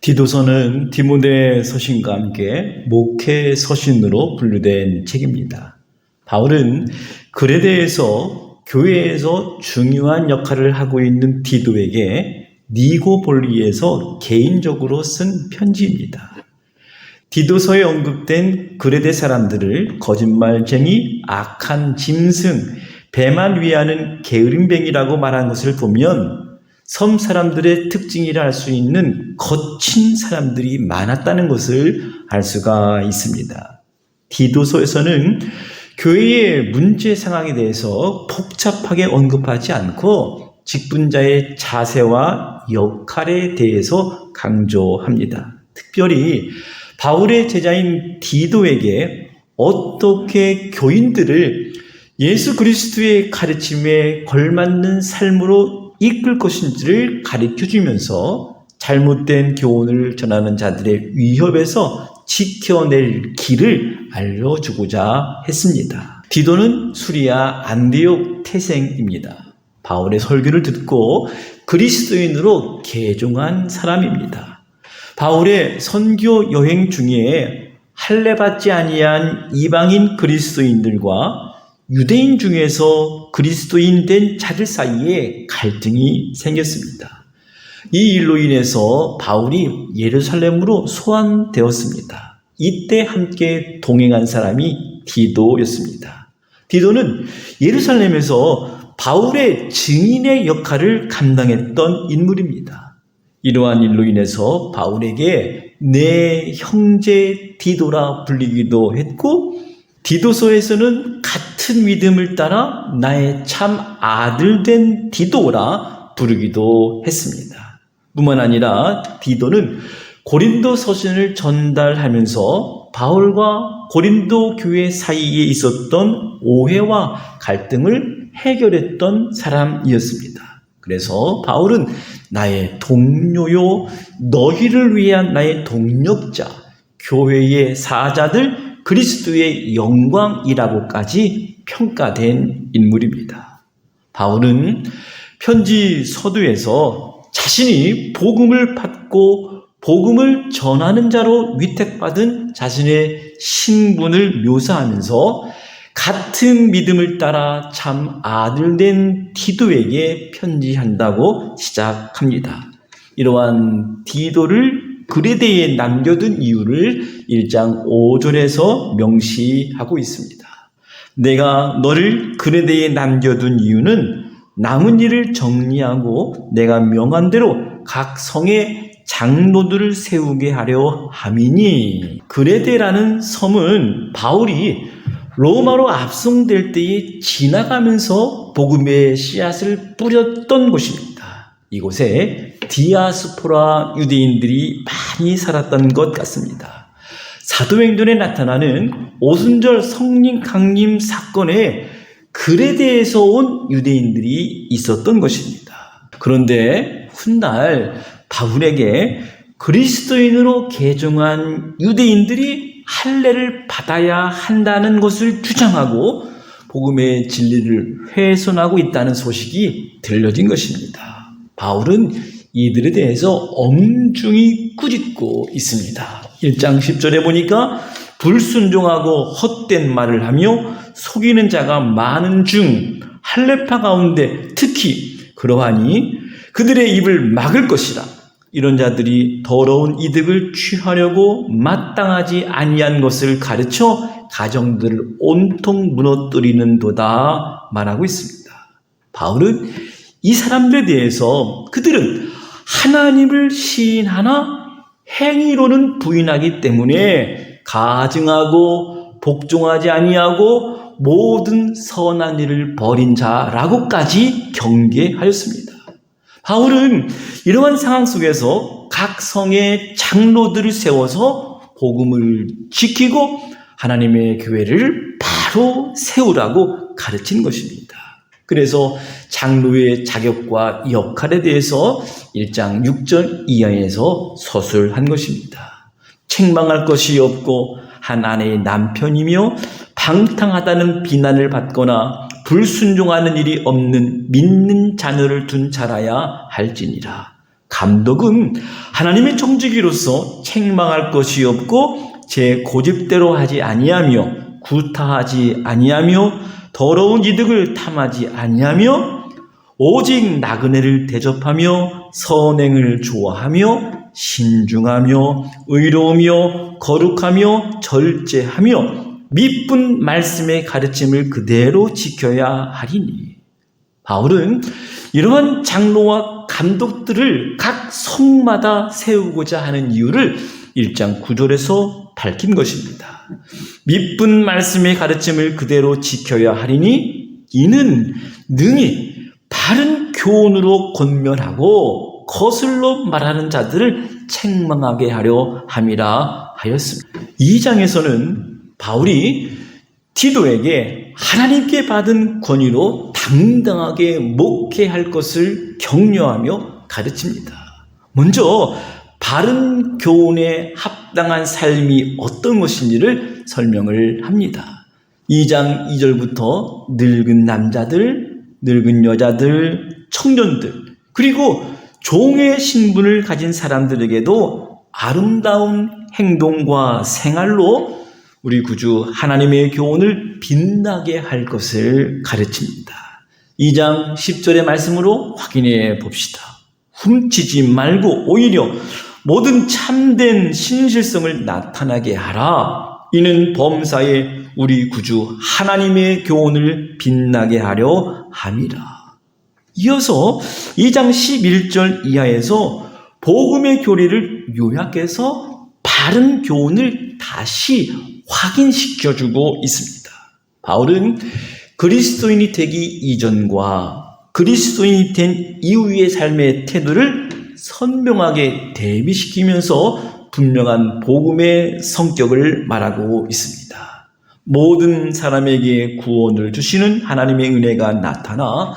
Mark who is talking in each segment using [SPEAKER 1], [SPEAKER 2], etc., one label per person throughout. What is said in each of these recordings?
[SPEAKER 1] 디도서는 디모데 서신과 함께 목회 서신으로 분류된 책입니다. 바울은 글에 대해서 교회에서 중요한 역할을 하고 있는 디도에게 니고볼리에서 개인적으로 쓴 편지입니다. 디도서에 언급된 그레데 사람들을 거짓말쟁이, 악한 짐승, 배만 위하는 게으름뱅이라고 말한 것을 보면 섬 사람들의 특징이라 할 수 있는 거친 사람들이 많았다는 것을 알 수가 있습니다. 디도서에서는 교회의 문제 상황에 대해서 복잡하게 언급하지 않고 직분자의 자세와 역할에 대해서 강조합니다. 특별히 바울의 제자인 디도에게 어떻게 교인들을 예수 그리스도의 가르침에 걸맞는 삶으로 이끌 것인지를 가르쳐주면서 잘못된 교훈을 전하는 자들의 위협에서 지켜낼 길을 알려주고자 했습니다. 디도는 수리아 안디옥 태생입니다. 바울의 설교를 듣고 그리스도인으로 개종한 사람입니다. 바울의 선교 여행 중에 할례받지 아니한 이방인 그리스도인들과 유대인 중에서 그리스도인 된 자들 사이에 갈등이 생겼습니다. 이 일로 인해서 바울이 예루살렘으로 소환되었습니다. 이때 함께 동행한 사람이 디도였습니다. 디도는 예루살렘에서 바울의 증인의 역할을 감당했던 인물입니다. 이러한 일로 인해서 바울에게 내 형제 디도라 불리기도 했고, 디도서에서는 같은 믿음을 따라 나의 참 아들 된 디도라 부르기도 했습니다. 뿐만 아니라 디도는 고린도 서신을 전달하면서 바울과 고린도 교회 사이에 있었던 오해와 갈등을 해결했던 사람이었습니다. 그래서 바울은 나의 동료요, 너희를 위한 나의 동력자, 교회의 사자들, 그리스도의 영광이라고까지 평가된 인물입니다. 바울은 편지 서두에서 자신이 복음을 받고 복음을 전하는 자로 위택받은 자신의 신분을 묘사하면서 같은 믿음을 따라 참 아들 된 디도에게 편지한다고 시작합니다. 이러한 디도를 그레데에 남겨둔 이유를 1장 5절에서 명시하고 있습니다. 내가 너를 그레데에 남겨둔 이유는 남은 일을 정리하고 내가 명한 대로 각 성에 장로들을 세우게 하려 함이니. 그레데라는 섬은 바울이 로마로 압송될 때에 지나가면서 복음의 씨앗을 뿌렸던 곳입니다. 이곳에 디아스포라 유대인들이 많이 살았던 것 같습니다. 사도행전에 나타나는 오순절 성령 강림 사건에 그레데에서 온 유대인들이 있었던 것입니다. 그런데 훗날 바울에게 그리스도인으로 개종한 유대인들이 할례를 받아야 한다는 것을 주장하고 복음의 진리를 훼손하고 있다는 소식이 들려진 것입니다. 바울은 이들에 대해서 엄중히 꾸짖고 있습니다. 1장 10절에 보니까 불순종하고 헛된 말을 하며 속이는 자가 많은 중 할례파 가운데 특히 그러하니 그들의 입을 막을 것이라. 이런 자들이 더러운 이득을 취하려고 마땅하지 아니한 것을 가르쳐 가정들을 온통 무너뜨리는도다 말하고 있습니다. 바울은 이 사람들에 대해서 그들은 하나님을 시인하나 행위로는 부인하기 때문에 가증하고 복종하지 아니하고 모든 선한 일을 벌인 자라고까지 경계하였습니다. 바울은 이러한 상황 속에서 각 성의 장로들을 세워서 복음을 지키고 하나님의 교회를 바로 세우라고 가르친 것입니다. 그래서 장로의 자격과 역할에 대해서 1장 6절 이하에서 서술한 것입니다. 책망할 것이 없고 한 아내의 남편이며 방탕하다는 비난을 받거나 불순종하는 일이 없는 믿는 자녀를 둔 자라야 할지니라. 감독은 하나님의 청지기로서 책망할 것이 없고 제 고집대로 하지 아니하며 구타하지 아니하며 더러운 이득을 탐하지 아니하며 오직 나그네를 대접하며 선행을 좋아하며 신중하며 의로우며 거룩하며 절제하며 미쁜 말씀의 가르침을 그대로 지켜야 하리니. 바울은 이러한 장로와 감독들을 각 성마다 세우고자 하는 이유를 1장 9절에서 밝힌 것입니다. 미쁜 말씀의 가르침을 그대로 지켜야 하리니 이는 능히 바른 교훈으로 권면하고 거슬러 말하는 자들을 책망하게 하려 함이라 하였습니다. 2장에서는 바울이 디도에게 하나님께 받은 권위로 당당하게 목회할 것을 격려하며 가르칩니다. 먼저 바른 교훈에 합당한 삶이 어떤 것인지를 설명을 합니다. 2장 2절부터 늙은 남자들, 늙은 여자들, 청년들, 그리고 종의 신분을 가진 사람들에게도 아름다운 행동과 생활로 우리 구주 하나님의 교훈을 빛나게 할 것을 가르칩니다. 2장 10절의 말씀으로 확인해 봅시다. 훔치지 말고 오히려 모든 참된 신실성을 나타나게 하라. 이는 범사에 우리 구주 하나님의 교훈을 빛나게 하려 함이라. 이어서 2장 11절 이하에서 복음의 교리를 요약해서 바른 교훈을 다시 확인시켜주고 있습니다. 바울은 그리스도인이 되기 이전과 그리스도인이 된 이후의 삶의 태도를 선명하게 대비시키면서 분명한 복음의 성격을 말하고 있습니다. 모든 사람에게 구원을 주시는 하나님의 은혜가 나타나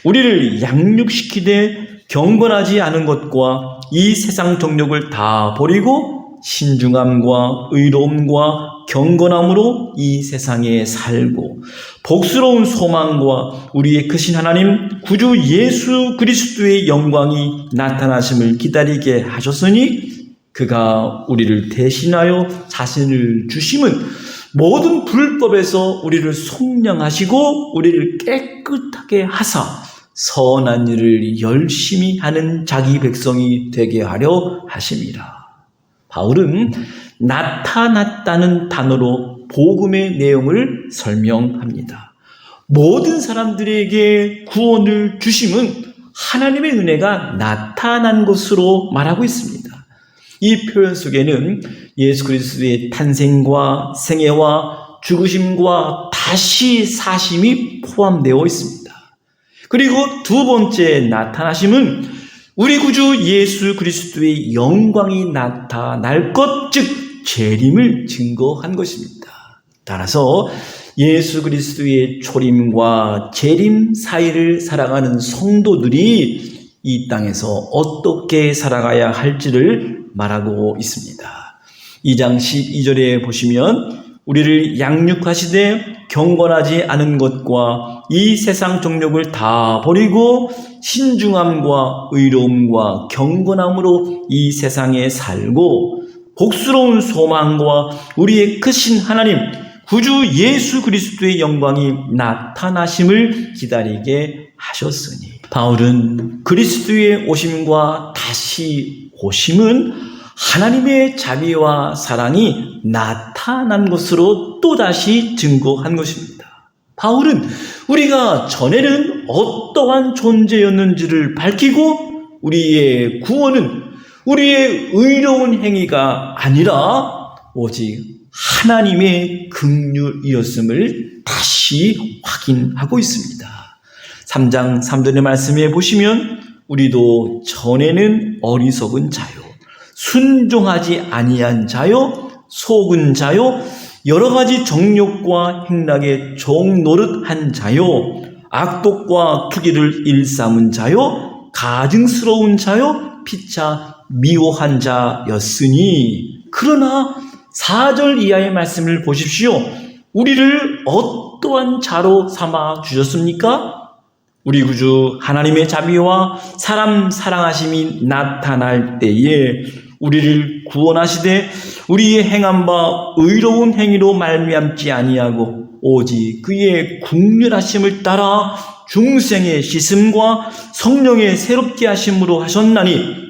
[SPEAKER 1] 우리를 양육시키되 경건하지 않은 것과 이 세상 정욕을 다 버리고 신중함과 의로움과 경건함으로 이 세상에 살고 복스러운 소망과 우리의 크신 하나님 구주 예수 그리스도의 영광이 나타나심을 기다리게 하셨으니 그가 우리를 대신하여 자신을 주심은 모든 불법에서 우리를 속량하시고 우리를 깨끗하게 하사 선한 일을 열심히 하는 자기 백성이 되게 하려 하심이라. 바울은 나타났다는 단어로 복음의 내용을 설명합니다. 모든 사람들에게 구원을 주심은 하나님의 은혜가 나타난 것으로 말하고 있습니다. 이 표현 속에는 예수 그리스도의 탄생과 생애와 죽으심과 다시 사심이 포함되어 있습니다. 그리고 두 번째 나타나심은 우리 구주 예수 그리스도의 영광이 나타날 것, 즉 재림을 증거한 것입니다. 따라서 예수 그리스도의 초림과 재림 사이를 살아가는 성도들이 이 땅에서 어떻게 살아가야 할지를 말하고 있습니다. 2장 12절에 보시면 우리를 양육하시되 경건하지 않은 것과 이 세상 정욕을 다 버리고 신중함과 의로움과 경건함으로 이 세상에 살고 복스러운 소망과 우리의 크신 하나님 구주 예수 그리스도의 영광이 나타나심을 기다리게 하셨으니. 바울은 그리스도의 오심과 다시 오심은 하나님의 자비와 사랑이 나타난 것으로 또다시 증거한 것입니다. 바울은 우리가 전에는 어떠한 존재였는지를 밝히고 우리의 구원은 우리의 의로운 행위가 아니라 오직 하나님의 긍휼이었음을 다시 확인하고 있습니다. 3장 3절의 말씀에 보시면 우리도 전에는 어리석은 자요 순종하지 아니한 자요 속은 자요 여러 가지 정욕과 행락에 종노릇한 자요 악독과 투기를 일삼은 자요 가증스러운 자요 피차 미워한 자였으니. 그러나 4절 이하의 말씀을 보십시오. 우리를 어떠한 자로 삼아 주셨습니까? 우리 구주 하나님의 자비와 사람 사랑하심이 나타날 때에 우리를 구원하시되 우리의 행한 바 의로운 행위로 말미암지 아니하고 오직 그의 국률하심을 따라 중생의 씻음과 성령의 새롭게 하심으로 하셨나니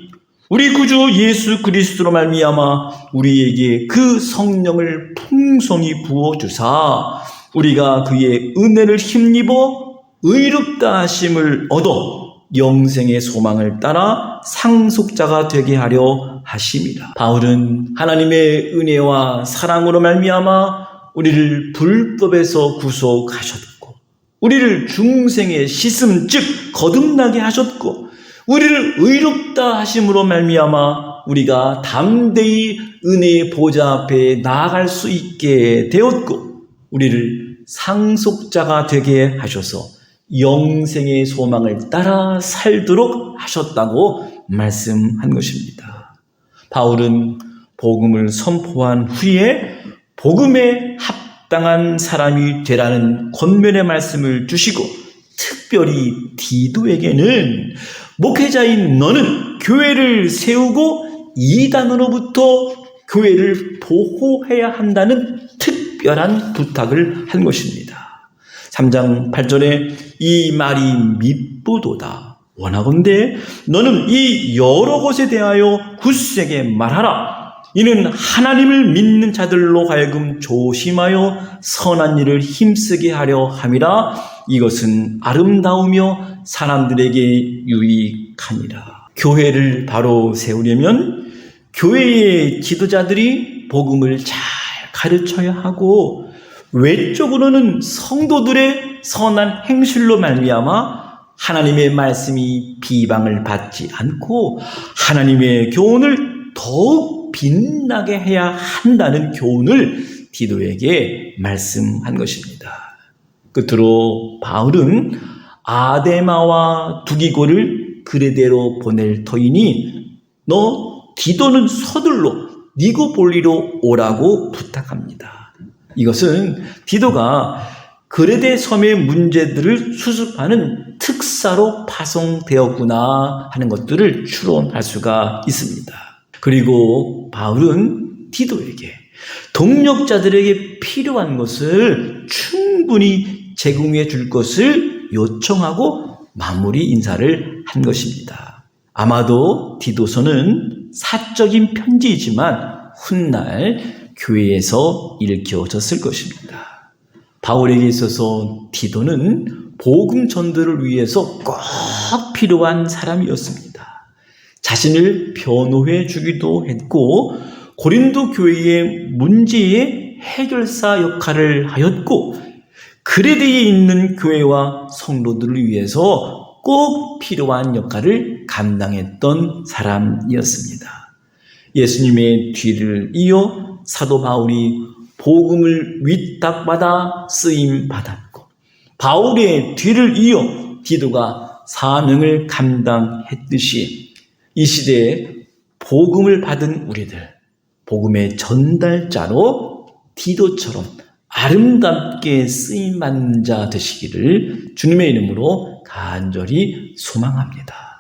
[SPEAKER 1] 우리 구주 예수 그리스도로 말미암아 우리에게 그 성령을 풍성히 부어주사 우리가 그의 은혜를 힘입어 의롭다 하심을 얻어 영생의 소망을 따라 상속자가 되게 하려 하심이라. 바울은 하나님의 은혜와 사랑으로 말미암아 우리를 불법에서 구속하셨고 우리를 중생의 씻음 즉 거듭나게 하셨고 우리를 의롭다 하심으로 말미암아 우리가 담대히 은혜의 보좌 앞에 나아갈 수 있게 되었고 우리를 상속자가 되게 하셔서 영생의 소망을 따라 살도록 하셨다고 말씀한 것입니다. 바울은 복음을 선포한 후에 복음에 합당한 사람이 되라는 권면의 말씀을 주시고 특별히 디도에게는 목회자인 너는 교회를 세우고 이단으로부터 교회를 보호해야 한다는 특별한 부탁을 한 것입니다. 3장 8절에 이 말이 밉보도다. 원하건대 너는 이 여러 것에 대하여 굳세게 말하라. 이는 하나님을 믿는 자들로 하여금 조심하여 선한 일을 힘쓰게 하려 함이라. 이것은 아름다우며 사람들에게 유익하니라. 교회를 바로 세우려면 교회의 지도자들이 복음을 잘 가르쳐야 하고 외적으로는 성도들의 선한 행실로 말미암아 하나님의 말씀이 비방을 받지 않고 하나님의 교훈을 더욱 빛나게 해야 한다는 교훈을 디도에게 말씀한 것입니다. 끝으로 바울은 아데마와 두기고를 그레데로 보낼 터이니 너 디도는 서둘러 니고볼리로 오라고 부탁합니다. 이것은 디도가 그레데 섬의 문제들을 수습하는 특사로 파송되었구나 하는 것들을 추론할 수가 있습니다. 그리고 바울은 디도에게 동력자들에게 필요한 것을 충분히 제공해 줄 것을 요청하고 마무리 인사를 한 것입니다. 아마도 디도서는 사적인 편지이지만 훗날 교회에서 읽혀졌을 것입니다. 바울에게 있어서 디도는 복음 전도를 위해서 꼭 필요한 사람이었습니다. 자신을 변호해 주기도 했고 고린도 교회의 문제의 해결사 역할을 하였고 그레데에 있는 교회와 성도들을 위해서 꼭 필요한 역할을 감당했던 사람이었습니다. 예수님의 뒤를 이어 사도 바울이 복음을 위탁받아 쓰임받았고 바울의 뒤를 이어 디도가 사명을 감당했듯이 이 시대에 복음을 받은 우리들, 복음의 전달자로 디도처럼 아름답게 쓰임받는 자 되시기를 주님의 이름으로 간절히 소망합니다.